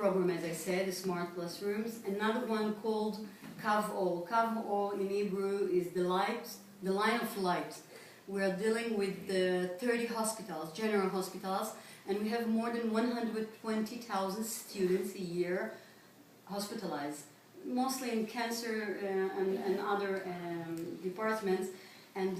program, as I said, the Smart Classrooms. Another one called Kav Ol. Kav Ol in Hebrew is the line of light. We are dealing with the 30 hospitals, general hospitals, and we have more than 120,000 students a year hospitalized, mostly in cancer and other departments. And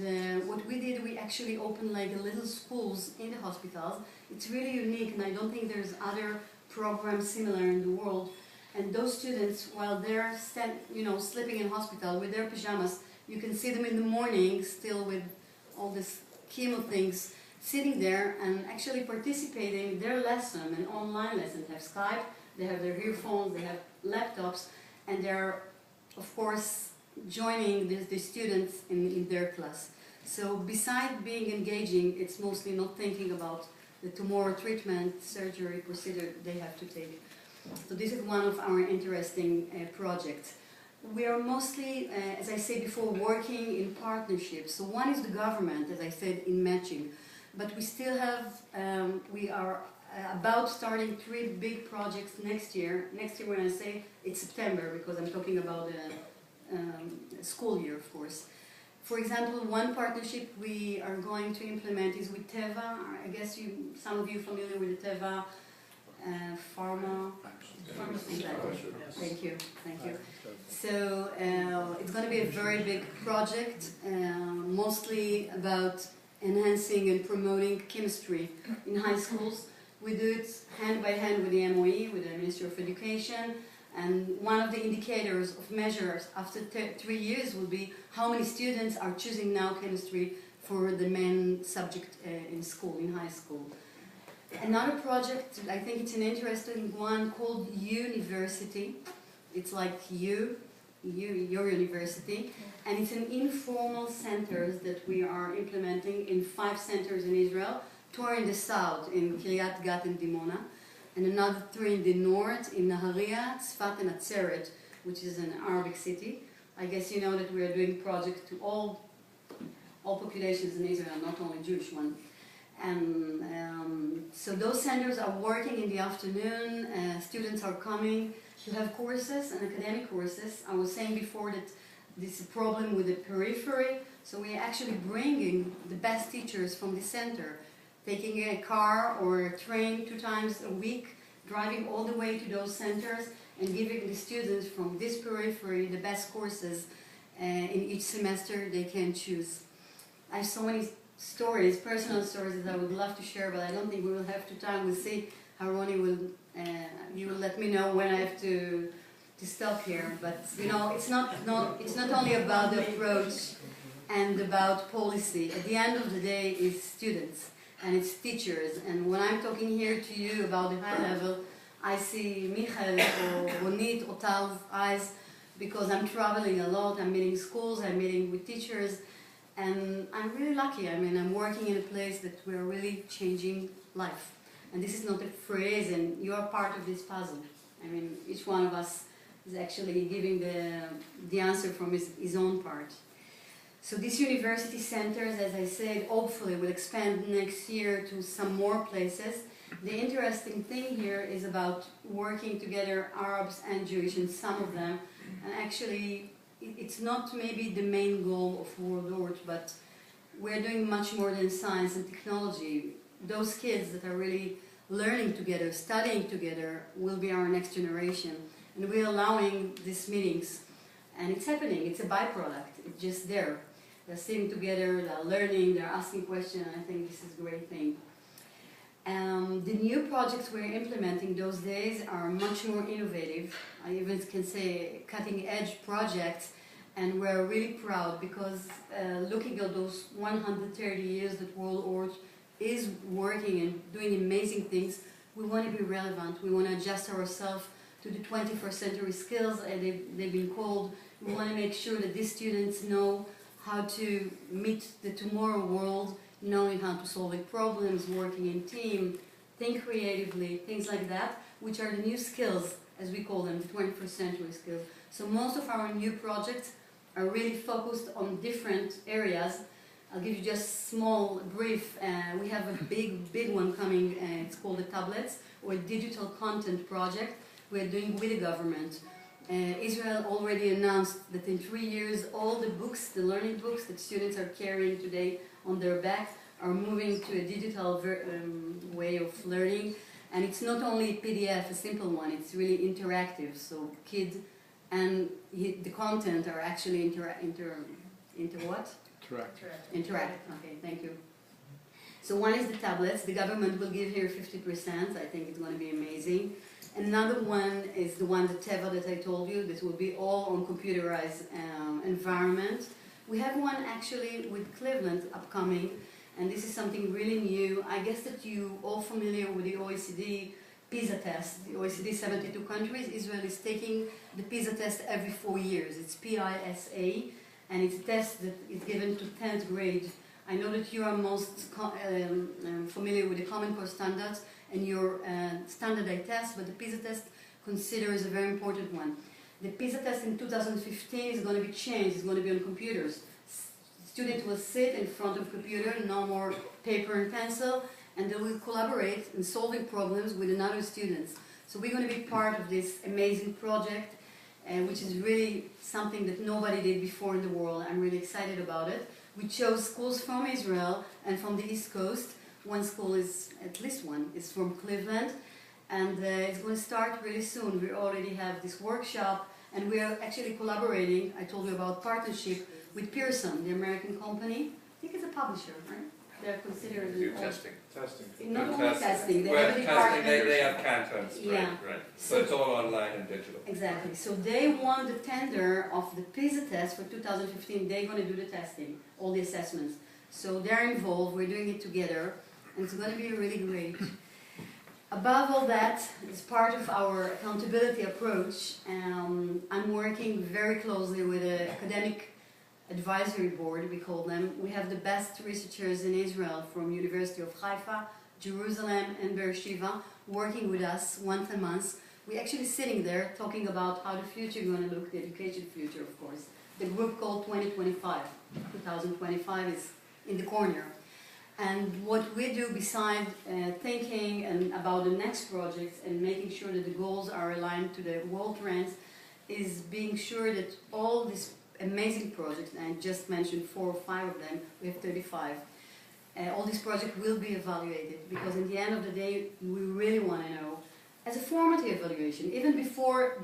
what we did, we actually opened like little schools in the hospitals. It's really unique, and I don't think there's other programs similar in the world. And those students, while they're sleeping in hospital with their pajamas, you can see them in the morning still with all this chemo things, sitting there and actually participating in their lesson, an online lesson. They have Skype, they have their earphones, they have laptops, and they're, of course, joining the students in their class. So besides being engaging, it's mostly not thinking about the tumor treatment, surgery, procedure they have to take. So this is one of our interesting projects. We are mostly, as I said before, working in partnerships. So one is the government, as I said, in matching. But we still have, we are about starting 3 big projects next year. Next year, when I say it's September, because I'm talking about the school year, of course. For example, one partnership we are going to implement is with Teva. I guess some of you are familiar with the Teva pharma. Thank you. So it's going to be a very big project, mostly about enhancing and promoting chemistry in high schools. We do it hand by hand with the MOE, with the Ministry of Education, and one of the indicators of measures after 3 years will be how many students are choosing now chemistry for the main subject in school, in high school. Another project, I think it's an interesting one, called University. It's like your university, and it's an informal centers that we are implementing in 5 centers in Israel, 2 in the south, in Kiryat Gat and Dimona, and another 3 in the north, in Nahariya, Tzfat and Atzeret, which is an Arabic city. I guess you know that we are doing projects to all populations in Israel, not only Jewish ones. And so those centers are working in the afternoon, students are coming to have courses and academic courses. I was saying before that this is a problem with the periphery, so we're actually bringing the best teachers from the center, taking a car or a train 2 times a week, driving all the way to those centers and giving the students from this periphery the best courses in each semester they can choose. I have so many stories, personal stories that I would love to share, but I don't think we will have time. We'll see how Ronnie will, you will let me know when I have to stop here. But you know, it's not only about the approach and about policy. At the end of the day, it's students and it's teachers. And when I'm talking here to you about the high level, I see Michael or Ronit or Tal's eyes, because I'm traveling a lot. I'm meeting schools, I'm meeting with teachers. And I'm really lucky. I mean, I'm working in a place that we're really changing life. And this is not a phrase, and you are part of this puzzle. I mean, each one of us is actually giving the answer from his own part. So these university centers, as I said, hopefully will expand next year to some more places. The interesting thing here is about working together, Arabs and Jewish, and some of them, and actually it's not maybe the main goal of World Org, but we're doing much more than science and technology. Those kids that are really learning together, studying together, will be our next generation. And we're allowing these meetings. And it's happening. It's a byproduct. It's just there. They're sitting together, they're learning, they're asking questions, and I think this is a great thing. The new projects we're implementing those days are much more innovative. I even can say cutting-edge projects, and we're really proud because looking at those 130 years that World Org is working and doing amazing things, we want to be relevant. We want to adjust ourselves to the 21st century skills, and they've been called. We want to make sure that these students know how to meet the tomorrow world, knowing how to solve problems, working in team, think creatively, things like that, which are the new skills, as we call them, the 21st century skills. So most of our new projects are really focused on different areas. I'll give you just a small brief. We have a big one coming, it's called the Tablets, or Digital Content Project. we are doing with the government. Israel already announced that in 3 years all the books, the learning books that students are carrying today on their back are moving to a digital way of learning. And it's not only PDF, a simple one, it's really interactive. So kids and the content are actually Interact. Okay, thank you. So one is the tablets. The government will give here 50%. I think it's going to be amazing. Another one is the one, the Teva that I told you. This will be all on computerized environment. We have one actually with Cleveland upcoming, and this is something really new. I guess that you all familiar with the OECD PISA test. The OECD 72 countries. Israel is taking the PISA test every 4 years. It's PISA, and it's a test that is given to 10th grade. I know that you are most familiar with the Common Core standards and your standardized test, but the PISA test considers a very important one. The PISA test in 2015 is going to be changed. It's going to be on computers. Students will sit in front of a computer, no more paper and pencil, and they will collaborate in solving problems with another students. So we're going to be part of this amazing project, which is really something that nobody did before in the world. I'm really excited about it. We chose schools from Israel and from the East Coast. One school is, at least one, is from Cleveland, and it's going to start really soon. We already have this workshop, and we are actually collaborating. I told you about partnership with Pearson, the American company. I think it's a publisher, right? They're considered do testing. Not only testing, they have a department. They have cantons, right. So it's all online and digital. Exactly. So they won the tender of the PISA test for 2015. They're going to do the testing, all the assessments. So they're involved. We're doing it together, and it's going to be really great. Above all that, as part of our accountability approach, I'm working very closely with the academic advisory board, we call them. We have the best researchers in Israel from University of Haifa, Jerusalem, and Beersheba working with us once a month. We're actually sitting there talking about how the future is going to look, the education future, of course. The group called 2025. 2025 is in the corner. And what we do besides thinking and about the next projects and making sure that the goals are aligned to the world trends is being sure that all these amazing projects, and I just mentioned 4 or 5 of them, we have 35. All these projects will be evaluated because in the end of the day, we really want to know, as a formative evaluation, even before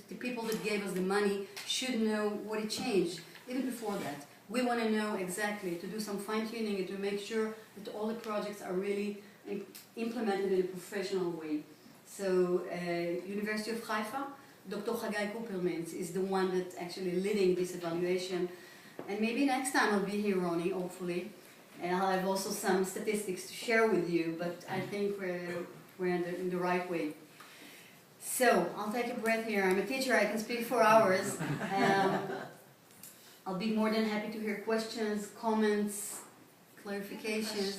the people that gave us the money should know what it changed, even before that. We want to know exactly, to do some fine-tuning and to make sure that all the projects are really implemented in a professional way. So, University of Haifa, Dr. Hagai Coopermans is the one that's actually leading this evaluation. And maybe next time I'll be here, Ronnie, hopefully. And I'll have also some statistics to share with you, but I think we're in the right way. So, I'll take a breath here. I'm a teacher, I can speak for hours. I'll be more than happy to hear questions, comments, clarifications.